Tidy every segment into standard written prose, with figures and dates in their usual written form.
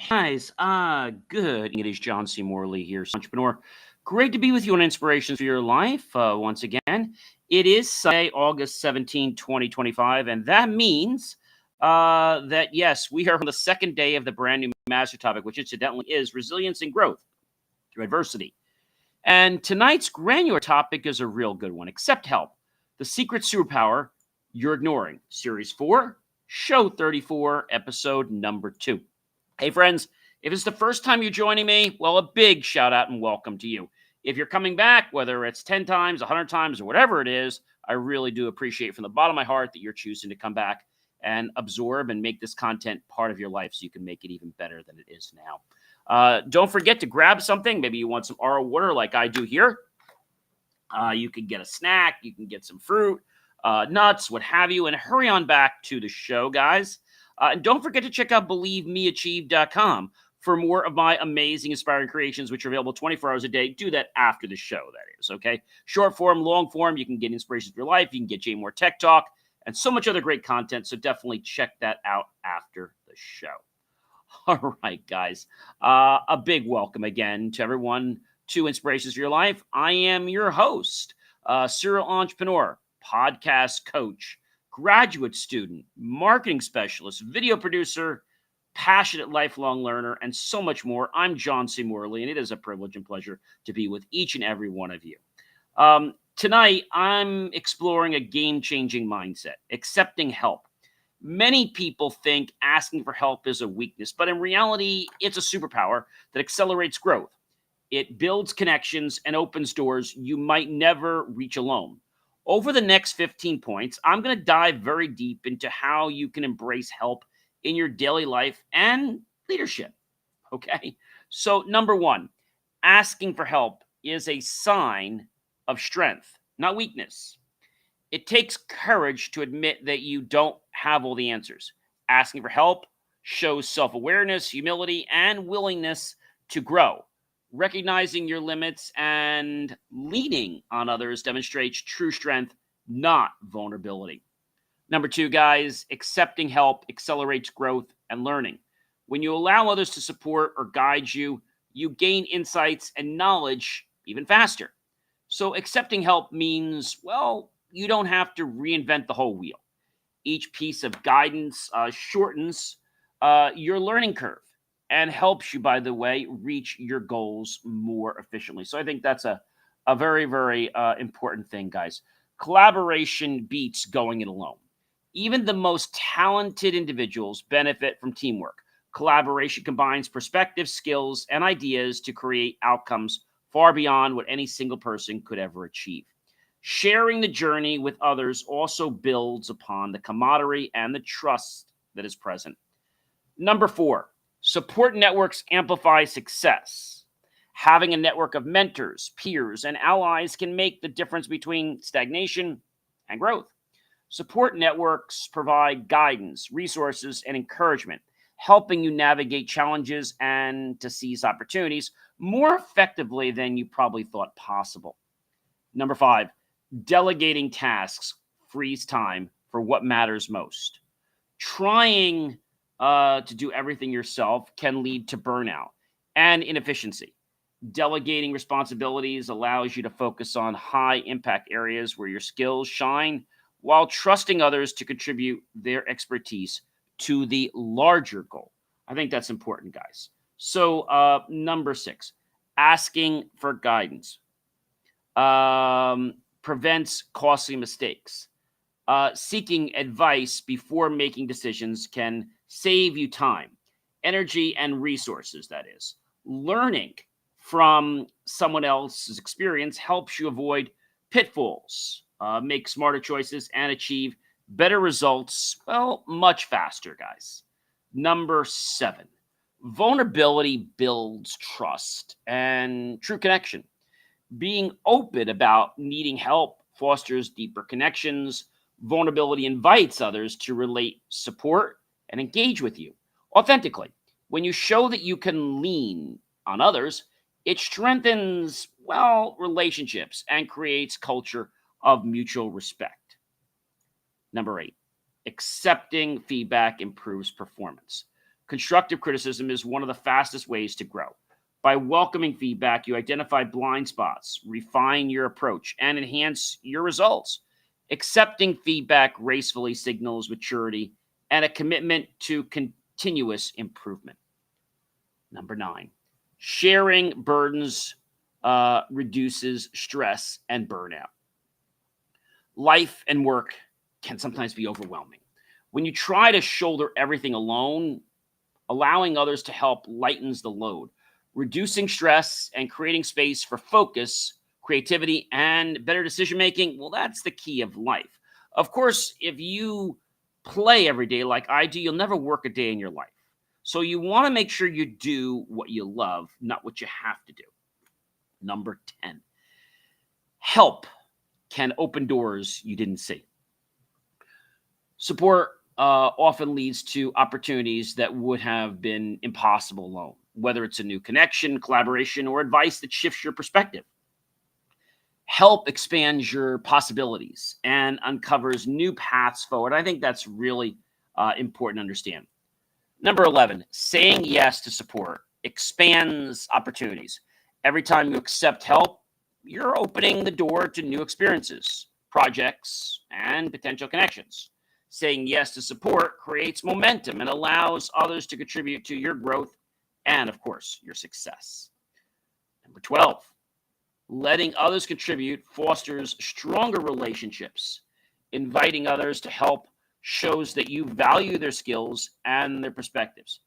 Guys, good. It is John C. Morley here, entrepreneur. Great to be with you on Inspirations for Your Life once again. It is Sunday, August 17, 2025, and that means that, yes, we are on the second day of the brand new master topic, which incidentally is resilience and growth through adversity. And tonight's granular topic is a real good one. Accept help. The secret superpower you're ignoring. Series 4, Show 34, episode number 2. Hey, friends, if it's the first time you're joining me, well, a big shout out and welcome to you. If you're coming back, whether it's 10 times, 100 times, or whatever it is, I really do appreciate from the bottom of my heart that you're choosing to come back and absorb and make this content part of your life so you can make it even better than it is now. Don't forget to grab something. Maybe you want some RO water like I do here. You can get a snack. You can get some fruit, nuts, what have you, and hurry on back to the show, guys. And don't forget to check out believemeachieve.com for more of my amazing, inspiring creations, which are available 24 hours a day. Do that after the show, that is, okay? Short form, long form, you can get inspirations for your life. You can get Jay Moore Tech Talk and so much other great content. So definitely check that out after the show. All right, guys. A big welcome again to everyone to Inspirations for Your Life. I am your host, serial entrepreneur, podcast coach, graduate student, marketing specialist, video producer, passionate lifelong learner, and so much more. I'm John C. Morley, and it is a privilege and pleasure to be with each and every one of you. Tonight, I'm exploring a game-changing mindset, accepting help. Many people think asking for help is a weakness, but in reality, it's a superpower that accelerates growth. It builds connections and opens doors you might never reach alone. Over the next 15 points, I'm going to dive very deep into how you can embrace help in your daily life and leadership. Okay? So, number one, asking for help is a sign of strength, not weakness. It takes courage to admit that you don't have all the answers. Asking for help shows self-awareness, humility, and willingness to grow. Recognizing your limits and leaning on others demonstrates true strength, not vulnerability. Number two, guys, accepting help accelerates growth and learning. When you allow others to support or guide you, you gain insights and knowledge even faster. So accepting help means, well, you don't have to reinvent the whole wheel. Each piece of guidance shortens your learning curve and helps you, by the way, reach your goals more efficiently. So I think that's a very, very important thing, guys. Collaboration beats going it alone. Even the most talented individuals benefit from teamwork. Collaboration combines perspective, skills, and ideas to create outcomes far beyond what any single person could ever achieve. Sharing the journey with others also builds upon the camaraderie and the trust that is present. Number four, support networks amplify success. Having a network of mentors, peers, and allies can make the difference between stagnation and growth. Support networks provide guidance, resources, and encouragement, helping you navigate challenges and to seize opportunities more effectively than you probably thought possible. Number five, delegating tasks frees time for what matters most. Trying to do everything yourself can lead to burnout and inefficiency. Delegating responsibilities allows you to focus on high impact areas where your skills shine while trusting others to contribute their expertise to the larger goal. I think that's important, guys. So, number six, asking for guidance prevents costly mistakes. Seeking advice before making decisions can save you time, energy, and resources, that is. Learning from someone else's experience helps you avoid pitfalls, make smarter choices, and achieve better results, well, much faster, guys. Number seven, vulnerability builds trust and true connection. Being open about needing help fosters deeper connections. Vulnerability invites others to relate, support, and engage with you authentically. When you show that you can lean on others, it strengthens, well, relationships and creates culture of mutual respect. Number eight, accepting feedback improves performance. Constructive criticism is one of the fastest ways to grow. By welcoming feedback, you identify blind spots, refine your approach, and enhance your results. Accepting feedback gracefully signals maturity and a commitment to continuous improvement. Number 9, sharing burdens reduces stress and burnout. Life and work can sometimes be overwhelming. When you try to shoulder everything alone, allowing others to help lightens the load. Reducing stress and creating space for focus, creativity, and better decision making, well, that's the key of life. Of course, if you play every day like I do, you'll never work a day in your life. So you want to make sure you do what you love, not what you have to do. Number 10, help can open doors you didn't see. Support often leads to opportunities that would have been impossible alone, whether it's a new connection, collaboration, or advice that shifts your perspective. Help expands your possibilities and uncovers new paths forward. I think that's really important to understand. Number 11, saying yes to support expands opportunities. Every time you accept help, you're opening the door to new experiences, projects, and potential connections. Saying yes to support creates momentum and allows others to contribute to your growth and, of course, your success. Number 12, letting others contribute fosters stronger relationships. Inviting others to help shows that you value their skills and their perspectives.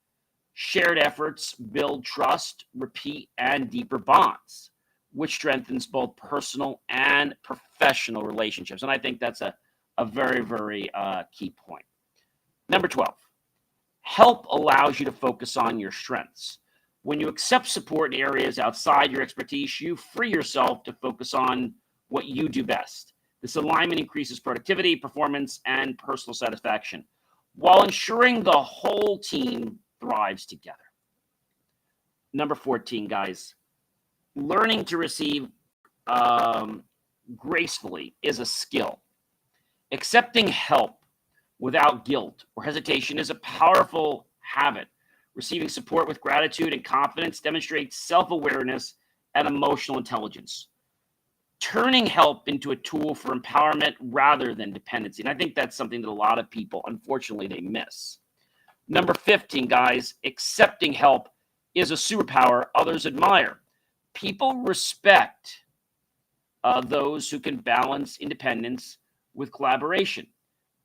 Shared efforts build trust, repeat, and deeper bonds, which strengthens both personal and professional relationships. And I think that's a very, very key point. Number 12, help allows you to focus on your strengths. When you accept support in areas outside your expertise, you free yourself to focus on what you do best. This alignment increases productivity, performance, and personal satisfaction, while ensuring the whole team thrives together. Number 14, guys, learning to receive gracefully is a skill. Accepting help without guilt or hesitation is a powerful habit. Receiving support with gratitude and confidence demonstrates self-awareness and emotional intelligence. Turning help into a tool for empowerment rather than dependency. And I think that's something that a lot of people, unfortunately, they miss. Number 15, guys, accepting help is a superpower others admire. People respect those who can balance independence with collaboration.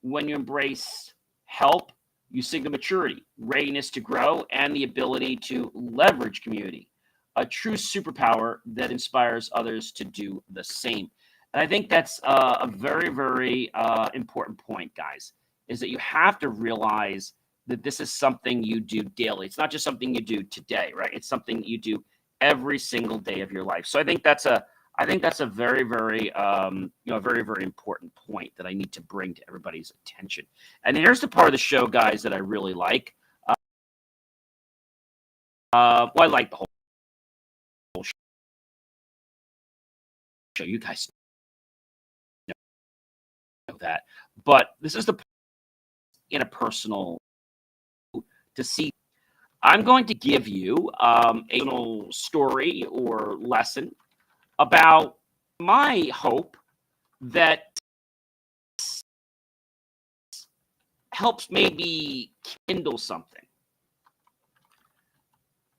When you embrace help, you signal maturity, readiness to grow, and the ability to leverage community. A true superpower that inspires others to do the same. And I think that's a very, very important point, guys, is that you have to realize that this is something you do daily. It's not just something you do today, right? It's something that you do every single day of your life. So I think that's a very, very, very, very important point that I need to bring to everybody's attention. And here's the part of the show, guys, that I really like. I like the whole show. You guys know that. But this is the in a personal to see. I'm going to give you a little story or lesson about my hope that helps maybe kindle something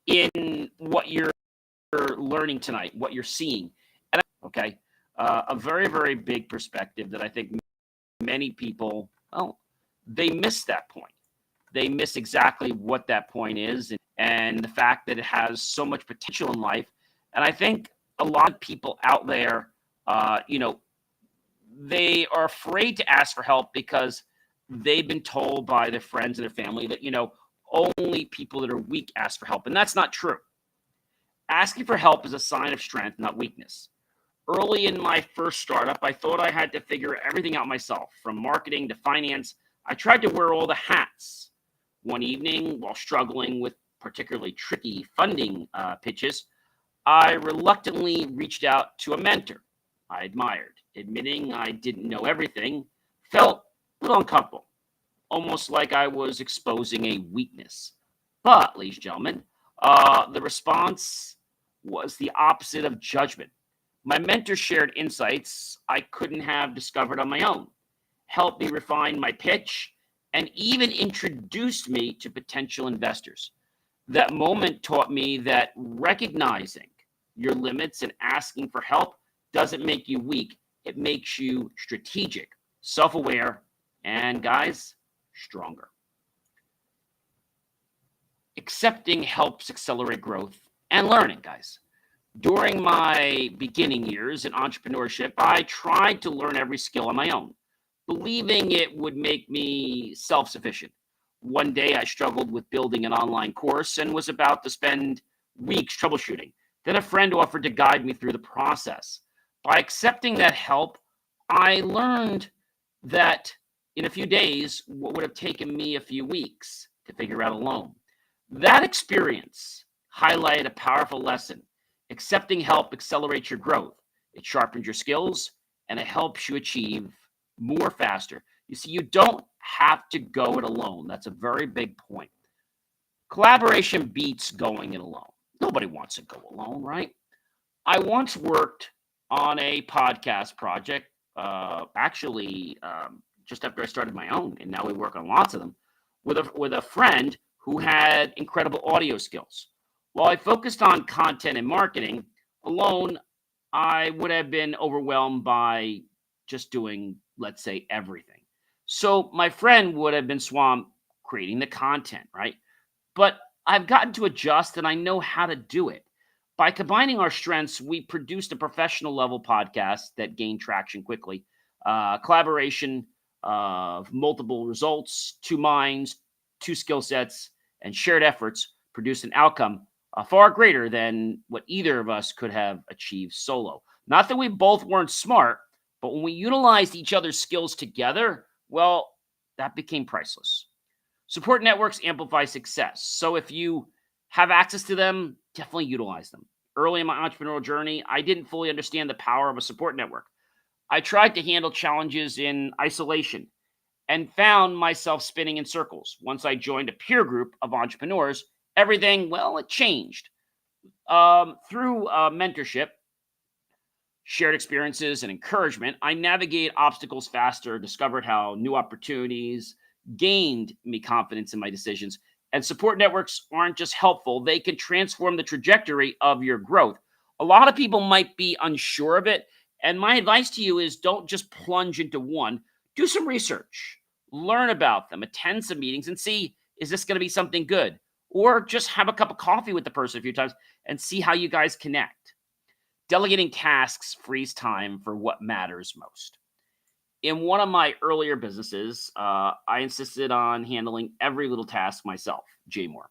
in what you're learning tonight, what you're seeing. And a very, very big perspective that I think many people, they miss that point. They miss exactly what that point is and the fact that it has so much potential in life. And I think a lot of people out there, they are afraid to ask for help because they've been told by their friends and their family that, only people that are weak ask for help. And that's not true. Asking for help is a sign of strength, not weakness. Early in my first startup, I thought I had to figure everything out myself, from marketing to finance. I tried to wear all the hats. One evening, while struggling with particularly tricky funding pitches, I reluctantly reached out to a mentor I admired. Admitting I didn't know everything felt a little uncomfortable, almost like I was exposing a weakness. But, ladies and gentlemen, the response was the opposite of judgment. My mentor shared insights I couldn't have discovered on my own, helped me refine my pitch, and even introduced me to potential investors. That moment taught me that recognizing your limits and asking for help doesn't make you weak. It makes you strategic, self-aware, and guys, stronger. Accepting helps accelerate growth and learning, guys. During my beginning years in entrepreneurship, I tried to learn every skill on my own, believing it would make me self sufficient. One day I struggled with building an online course and was about to spend weeks troubleshooting. Then a friend offered to guide me through the process. By accepting that help, I learned that in a few days, what would have taken me a few weeks to figure out alone. That experience highlighted a powerful lesson. Accepting help accelerates your growth. It sharpens your skills and it helps you achieve more faster. You see, you don't have to go it alone. That's a very big point. Collaboration beats going it alone. Nobody wants to go alone, right? I once worked on a podcast project, just after I started my own, and now we work on lots of them, with a friend who had incredible audio skills. While I focused on content and marketing alone, I would have been overwhelmed by just doing, let's say, everything. So my friend would have been swamped creating the content, right? But I've gotten to adjust and I know how to do it. By combining our strengths, we produced a professional level podcast that gained traction quickly. Collaboration of multiple results, two minds, two skill sets, and shared efforts produced an outcome far greater than what either of us could have achieved solo. Not that we both weren't smart, but when we utilized each other's skills together, well, that became priceless. Support networks amplify success. So if you have access to them, definitely utilize them. Early in my entrepreneurial journey, I didn't fully understand the power of a support network. I tried to handle challenges in isolation and found myself spinning in circles. Once I joined a peer group of entrepreneurs, everything, well, it changed. Through mentorship, shared experiences, and encouragement, I navigated obstacles faster, discovered how new opportunities gained me confidence in my decisions. And support networks aren't just helpful, they can transform the trajectory of your growth. A lot of people might be unsure of it. And my advice to you is don't just plunge into one. Do some research, learn about them, attend some meetings, and see, is this going to be something good? Or just have a cup of coffee with the person a few times and see how you guys connect. Delegating tasks frees time for what matters most. In one of my earlier businesses, I insisted on handling every little task myself, Moore.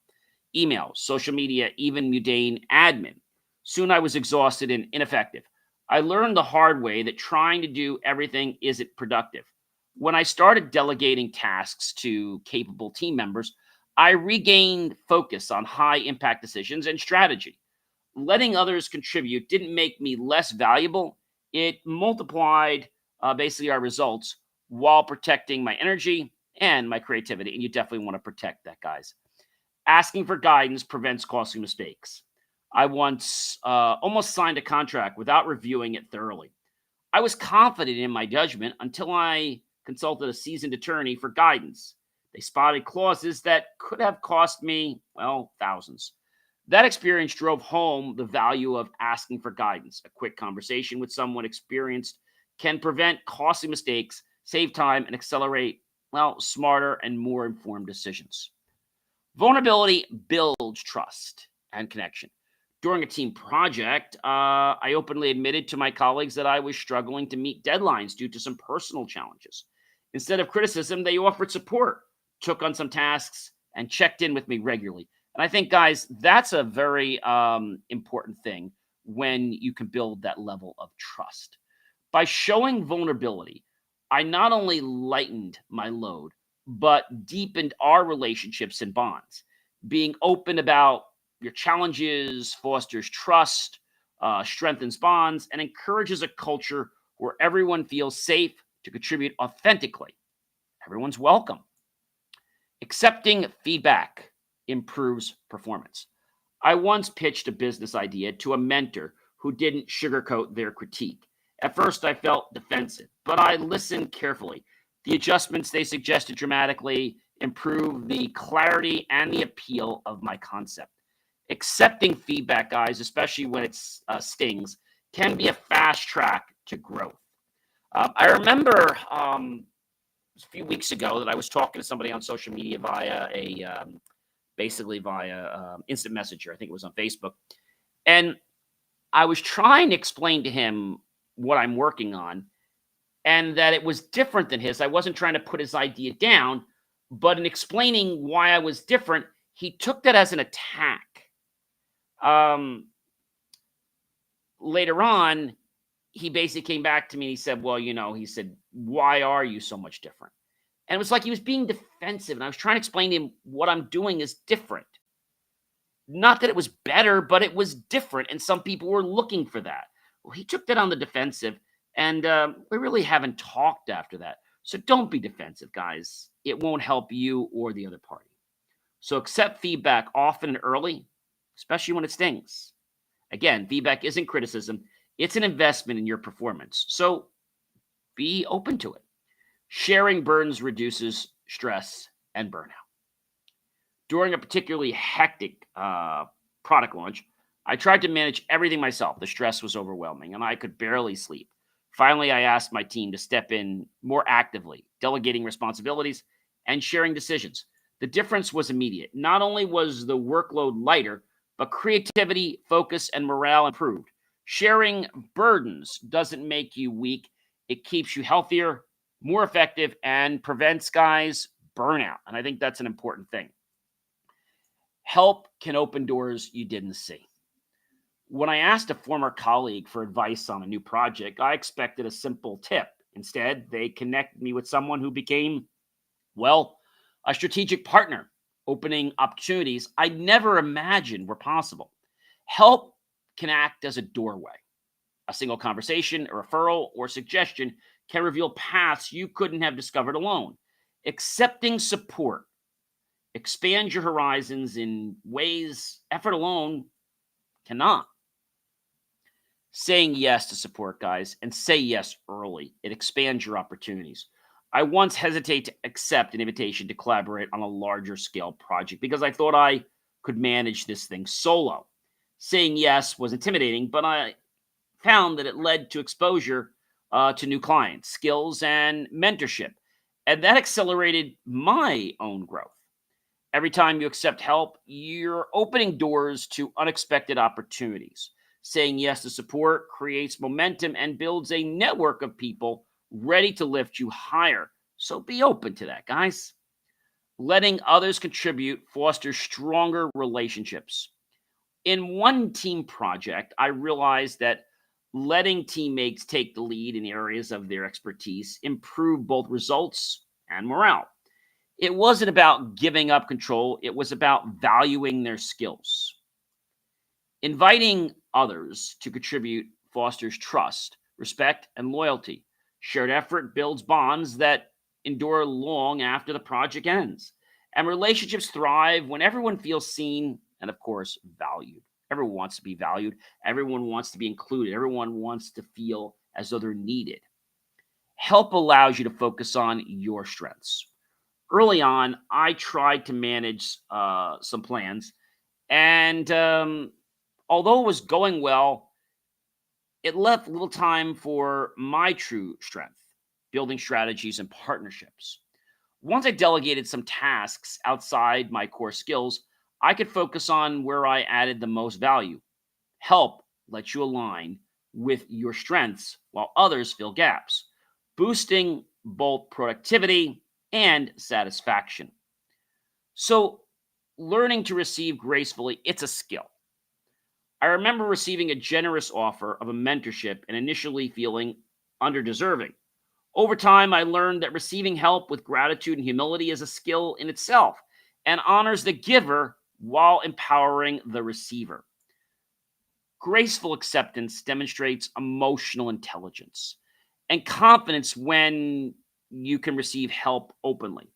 Email, social media, even mundane admin. Soon I was exhausted and ineffective. I learned the hard way that trying to do everything isn't productive. When I started delegating tasks to capable team members, I regained focus on high impact decisions and strategy. Letting others contribute didn't make me less valuable. It multiplied basically our results while protecting my energy and my creativity. And you definitely want to protect that, guys. Asking for guidance prevents costly mistakes. I once almost signed a contract without reviewing it thoroughly. I was confident in my judgment until I consulted a seasoned attorney for guidance. They spotted clauses that could have cost me, well, thousands. That experience drove home the value of asking for guidance. A quick conversation with someone experienced can prevent costly mistakes, save time, and accelerate, well, smarter and more informed decisions. Vulnerability builds trust and connection. During a team project, I openly admitted to my colleagues that I was struggling to meet deadlines due to some personal challenges. Instead of criticism, they offered support, took on some tasks, and checked in with me regularly. And I think, guys, that's a very important thing when you can build that level of trust. By showing vulnerability, I not only lightened my load, but deepened our relationships and bonds. Being open about your challenges fosters trust, strengthens bonds, and encourages a culture where everyone feels safe to contribute authentically. Everyone's welcome. Accepting feedback improves performance. I once pitched a business idea to a mentor who didn't sugarcoat their critique. At first, I felt defensive, but I listened carefully. The adjustments they suggested dramatically improved the clarity and the appeal of my concept. Accepting feedback, guys, especially when it stings, can be a fast track to growth. I remember a few weeks ago that I was talking to somebody on social media via basically via instant messenger. I think it was on Facebook. And I was trying to explain to him what I'm working on and that it was different than his. I wasn't trying to put his idea down, but in explaining why I was different, he took that as an attack. Later on, he basically came back to me and he said, well, he said, why are you so much different? And it was like he was being defensive. And I was trying to explain to him what I'm doing is different. Not that it was better, but it was different. And some people were looking for that. Well, he took that on the defensive. And we really haven't talked after that. So don't be defensive, guys. It won't help you or the other party. So accept feedback often and early, especially when it stings. Again, feedback isn't criticism. It's an investment in your performance. So be open to it. Sharing burdens reduces stress and burnout. During a particularly hectic product launch, I tried to manage everything myself. The stress was overwhelming and I could barely sleep. Finally, I asked my team to step in more actively, delegating responsibilities and sharing decisions. The difference was immediate. Not only was the workload lighter, but creativity, focus, and morale improved. Sharing burdens doesn't make you weak. It keeps you healthier, more effective, and prevents, guys, burnout. And I think that's an important thing. Help can open doors you didn't see. When I asked a former colleague for advice on a new project, I expected a simple tip. Instead, they connected me with someone who became, well, a strategic partner, opening opportunities I never imagined were possible. Help can act as a doorway. A single conversation, a referral, or suggestion can reveal paths you couldn't have discovered alone. Accepting support expands your horizons in ways effort alone cannot. Saying yes to support, guys, and say yes early. It expands your opportunities. I once hesitated to accept an invitation to collaborate on a larger scale project because I thought I could manage this thing solo. Saying yes was intimidating, but I found that it led to exposure to new clients, skills, and mentorship. And that accelerated my own growth. Every time you accept help, you're opening doors to unexpected opportunities. Saying yes to support creates momentum and builds a network of people ready to lift you higher. So be open to that, guys. Letting others contribute fosters stronger relationships. In one team project, I realized that letting teammates take the lead in areas of their expertise improved both results and morale. It wasn't about giving up control, it was about valuing their skills. Inviting others to contribute fosters trust, respect, and loyalty. Shared effort builds bonds that endure long after the project ends. And relationships thrive when everyone feels seen and, of course, valued. Everyone wants to be valued. Everyone wants to be included. Everyone wants to feel as though they're needed. Help allows you to focus on your strengths. Early on, I tried to manage some plans, and although it was going well, it left little time for my true strength, building strategies and partnerships. Once I delegated some tasks outside my core skills, I could focus on where I added the most value. Help lets you align with your strengths while others fill gaps, boosting both productivity and satisfaction. So, learning to receive gracefully, it's a skill. I remember receiving a generous offer of a mentorship and initially feeling underdeserving. Over time, I learned that receiving help with gratitude and humility is a skill in itself and honors the giver while empowering the receiver. Graceful acceptance demonstrates emotional intelligence and confidence when you can receive help openly.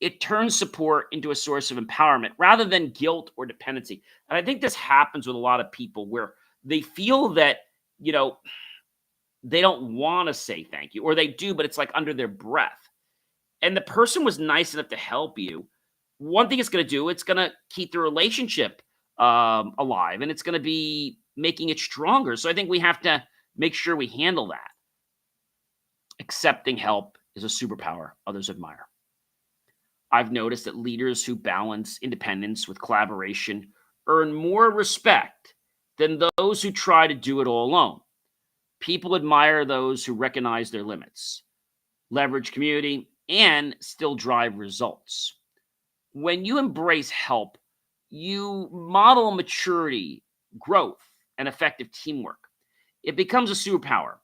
it turns support into a source of empowerment rather than guilt or dependency. And I think this happens with a lot of people where they feel that, you know, they don't want to say thank you, or they do, but it's like under their breath. And the person was nice enough to help you. One thing it's going to do, it's going to keep the relationship alive, and it's going to be making it stronger. So I think we have to make sure we handle that. Accepting help is a superpower others admire. I've noticed that leaders who balance independence with collaboration earn more respect than those who try to do it all alone. People admire those who recognize their limits, leverage community, and still drive results. When you embrace help, you model maturity, growth, and effective teamwork. It becomes a superpower,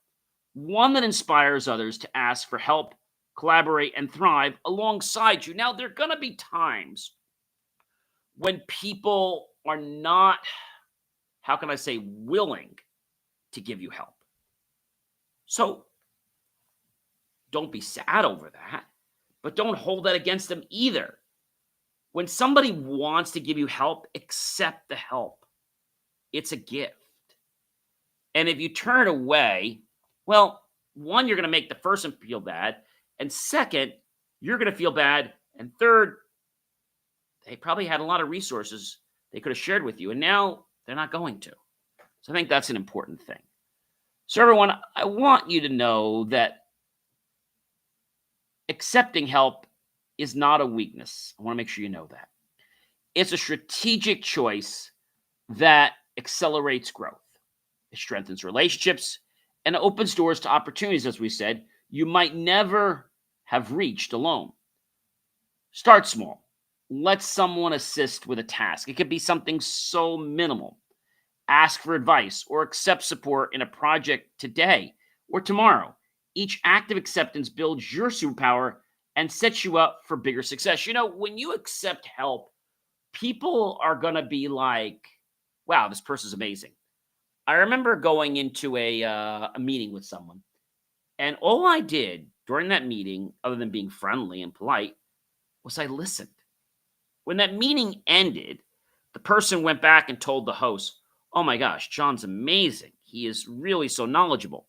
one that inspires others to ask for help, collaborate, and thrive alongside you. Now, there are going to be times when people are not, how can I say, willing to give you help. So don't be sad over that, but don't hold that against them either. When somebody wants to give you help, accept the help. It's a gift. And if you turn away, well, one, you're going to make the person feel bad. And second, you're going to feel bad. And third, they probably had a lot of resources they could have shared with you, and now they're not going to. So I think that's an important thing. So everyone, I want you to know that accepting help is not a weakness. I want to make sure you know that. It's a strategic choice that accelerates growth. It strengthens relationships and opens doors to opportunities, as we said, you might never have reached alone. Start small. Let someone assist with a task. It could be something so minimal. Ask for advice or accept support in a project today or tomorrow. Each act of acceptance builds your superpower and sets you up for bigger success. You know, when you accept help, people are going to be like, wow, this person's amazing. I remember going into a meeting with someone, and all I did during that meeting, other than being friendly and polite, was I listened. When that meeting ended, the person went back and told the host, oh my gosh, John's amazing. He is really so knowledgeable.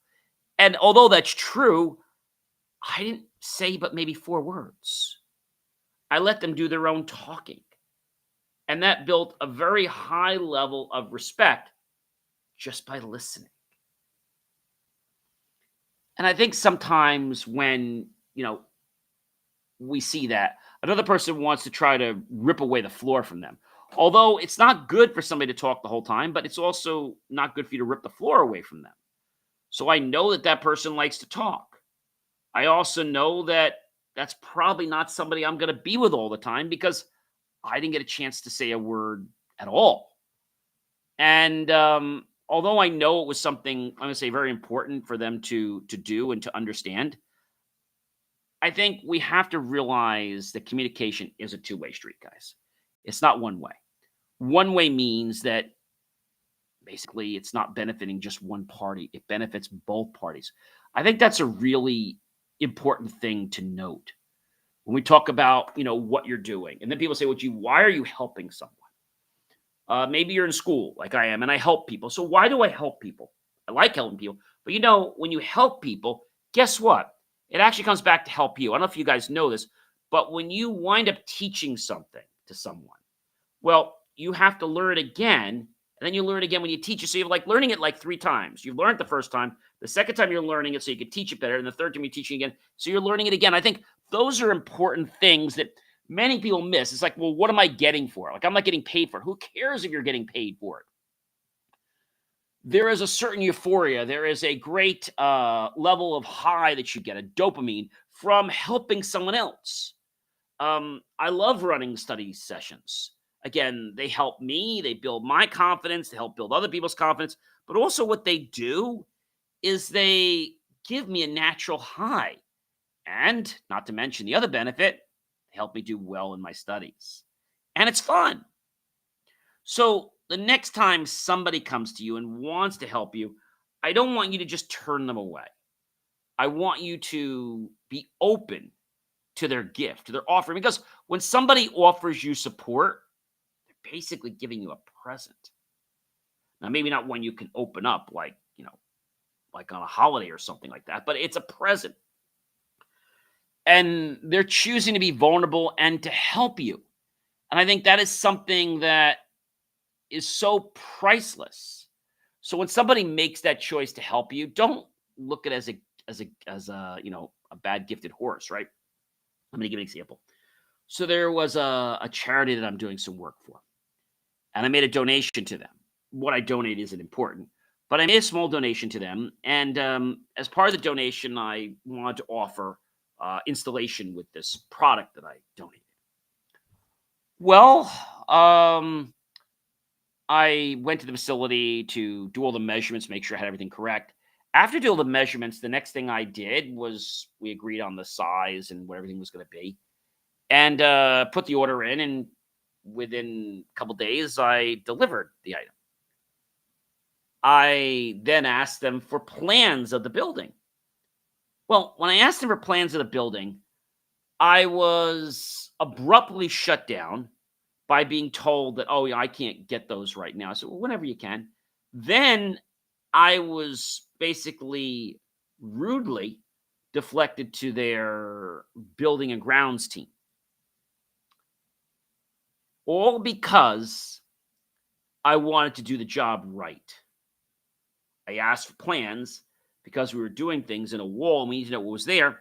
And although that's true, I didn't say but maybe 4 words. I let them do their own talking. And that built a very high level of respect just by listening. And I think sometimes when, we see that, another person wants to try to rip away the floor from them. Although it's not good for somebody to talk the whole time, but it's also not good for you to rip the floor away from them. So I know that that person likes to talk. I also know that that's probably not somebody I'm going to be with all the time because I didn't get a chance to say a word at all. And although I know it was something, I'm going to say, very important for them to do and to understand, I think we have to realize that communication is a two-way street, guys. It's not one way. One way means that basically it's not benefiting just one party. It benefits both parties. I think that's a really important thing to note when we talk about, what you're doing. And then people say, why are you helping someone? Maybe you're in school like I am and I help people. So why do I help people? I like helping people. But when you help people, guess what? It actually comes back to help you. I don't know if you guys know this, but when you wind up teaching something to someone, well, you have to learn it again, and then you learn it again when you teach it. So you're learning it 3 times. You've learned it the first time. The second time you're learning it so you can teach it better, and the third time you're teaching again, so you're learning it again. I think those are important things that many people miss. It's like, well, what am I getting for it? I'm not getting paid for it. Who cares if you're getting paid for it? There is a certain euphoria. There is a great level of high that you get, a dopamine, from helping someone else. I love running study sessions. Again, they help me. They build my confidence. They help build other people's confidence. But also what they do is they give me a natural high. And not to mention the other benefit, they help me do well in my studies. And it's fun. So the next time somebody comes to you and wants to help you, I don't want you to just turn them away. I want you to be open to their gift, to their offering. Because When somebody offers you support, they're basically giving you a present. Now, maybe not one you can open up like on a holiday or something like that, but it's a present. And they're choosing to be vulnerable and to help you. And I think that is something that is so priceless. So when somebody makes that choice to help you, don't look at it as a bad gifted horse, right? I'm going to give an example. So there was a charity that I'm doing some work for, and I made a donation to them. What I donate isn't important, but I made a small donation to them, and as part of the donation, I wanted to offer installation with this product that I donated. Well, I went to the facility to do all the measurements, make sure I had everything correct. After doing all the measurements, the next thing I did was we agreed on the size and what everything was going to be, and put the order in. And within a couple days, I delivered the item. I then asked them for plans of the building. Well, when I asked them for plans of the building, I was abruptly shut down by being told that, oh, yeah, I can't get those right now. So whenever you can. Then I was basically rudely deflected to their building and grounds team. All because I wanted to do the job right. I asked for plans because we were doing things in a wall and we needed to know what was there.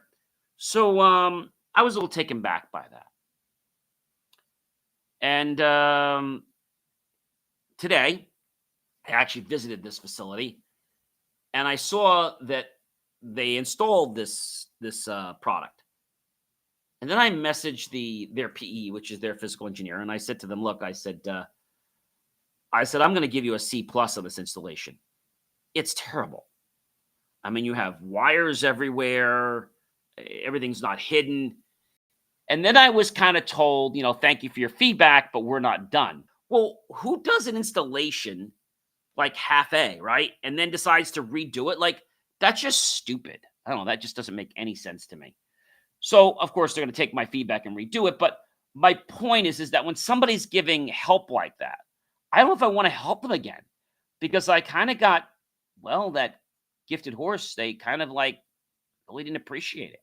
So I was a little taken back by that. And today, I actually visited this facility, and I saw that they installed this product. And then I messaged their PE, which is their physical engineer, and I said to them, "Look, I said, I'm going to give you a C plus on this installation. It's terrible. I mean, you have wires everywhere, everything's not hidden." And then I was kind of told, thank you for your feedback, but we're not done. Well, who does an installation like half A, right? And then decides to redo it? Like, that's just stupid. I don't know. That just doesn't make any sense to me. So, of course, they're going to take my feedback and redo it. But my point is that when somebody's giving help like that, I don't know if I want to help them again, because I kind of got, that gifted horse. They kind of really didn't appreciate it.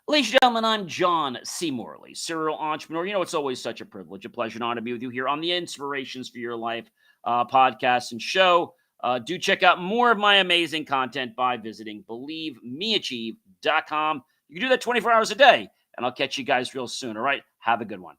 Ladies and gentlemen, I'm John C. Morley, serial entrepreneur. It's always such a privilege, a pleasure, and honor to be with you here on the Inspirations for Your Life podcast and show. Do check out more of my amazing content by visiting believemeachieve.com. You can do that 24 hours a day, and I'll catch you guys real soon. All right? Have a good one.